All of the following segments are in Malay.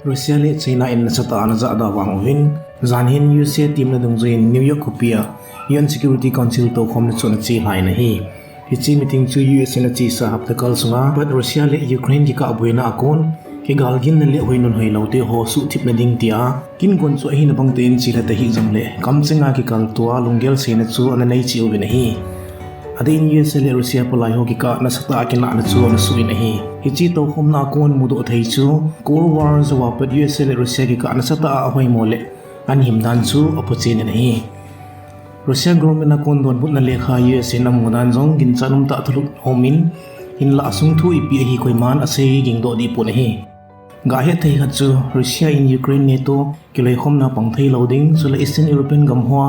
Russia le China in nasata na za da wang win zanhin USA team na dungzin New York kopia UN Security Council to khom na chon chi lai na hi chi meeting chu US na chi sa haptakal sunga but Russia le Ukraine ki ka buina akon ke galgin na le hoinun hoi lote ho su thip na ding tia kin gon chu hi na bang te in chi la ta hi jam le kam chenga ki kal tua lungel se na chu ana nei chi ubin hi adin US le Russia palai ho ki ka na sata ki na chu na su in hi chi to khom na kon mu do thei chu Cold War zawa pat US le Russia ki ka na sata a hoi mole an him dan chu opochin na hi Russia government na kon don but na lekha US na mudan jong gin chanum ta thuluk homin in la asung thu ipi hi koi man ase ging do di pu na hi ga he thei kha chu Russia in Ukraine NATO kilai khom na pang thei loading so la Eastern European gamhwa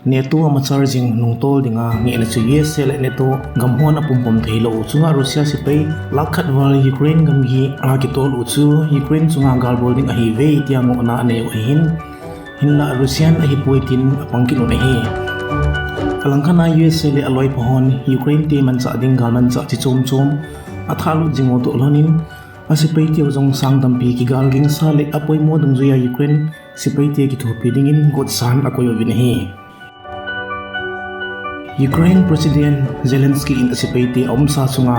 NATO ama charging nung tol dinga nge na chu US le NATO gamhwa na pum thei lo chunga Russia si pai lakhat wal Ukraine gam gi a ki tol u chu Ukraine chunga gal bolding a hi ve tia mo na ne hin la Russian a hi poitin pangkin na hi kalangkana US le aloi pohon Ukraine te man cha ding gal man cha chi chom athalu jingo to lonin asipai te jong sang dampi ki galging sa le apoi mo dong zuya Ukraine sipai te ki thopi ding in god san akoyo vin hi Ukraine President Zelensky in asipai te omsa sunga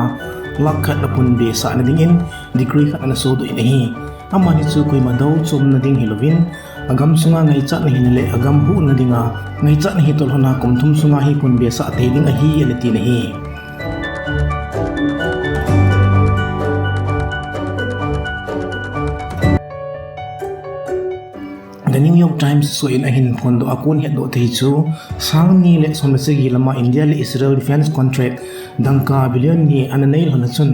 lakhat apun be sa na ding in decree khat na so do in hi amani chu koi madau chom na ding hilovin agam sunga ngai cha na hinle agam hu na dinga ngai cha na hi tol hona komthum sunga hi kun be sa te ding a hi ele ti na hi The New York Times so in ahin kondo akun het do thei chu sang ni le somse gi lama India le Israel defense contract dangka billion ni ananai hona chun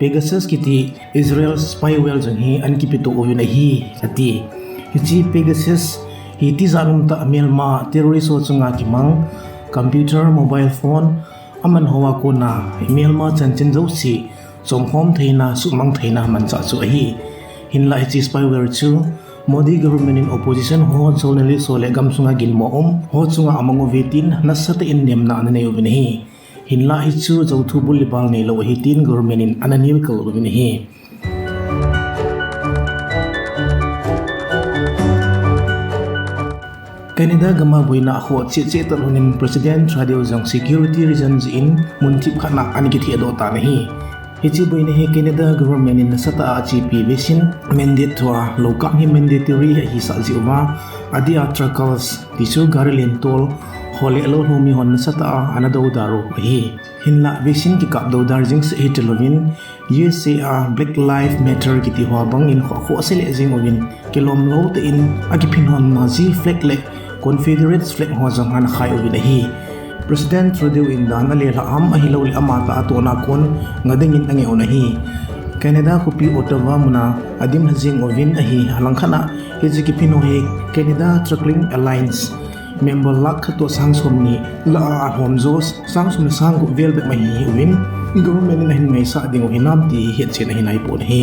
Pegasus kiti Israel spyware jong hi ankipito ovina hi ati hichi Pegasus hi ti zanum ta Myanmar terrorist ho chunga ki mang computer mobile phone aman hawa ko na Myanmar chanchin zo si chomhom theina sumang theina man cha chu hi hinla hichi spyware chu Modi government in opposition ho solely sole gam sunga gilmo ho chunga amango vetin nasate in nemna anane ubin hi hinla hi chu jawthu bulibal nei lo hi tin government in ananil kal ubin hi Canada gama boina ho che talunin president radio jong security reasons in muntip khana aniki ado ta nahi hichi boina he Canada government in nasata achipi vision mandate thwa loka hi mandatory hi sa jiwa adia truckers tisu garlen tol hole lo homi hon nasata anado daro hi hinla vision ki kap do darjing se hitelovin USA Black Lives Matter ki ti hwa bang in kho sele jing ovin kilom lo te in agipin hon nazi flag le Confederate flag ho jang han khai ovin hi President Trudeau in dana le am ahilo le amata atona kon ngading in ange onahi Canada kopi Ottawa muna adim hajing ovin ahi halangkhana hejiki pino he Canada Truckling Alliance member lak to sangsomni la homjos sangsum sang vel be mai ovin government in hin ngai sa ding hinam ti het chen hinai pon he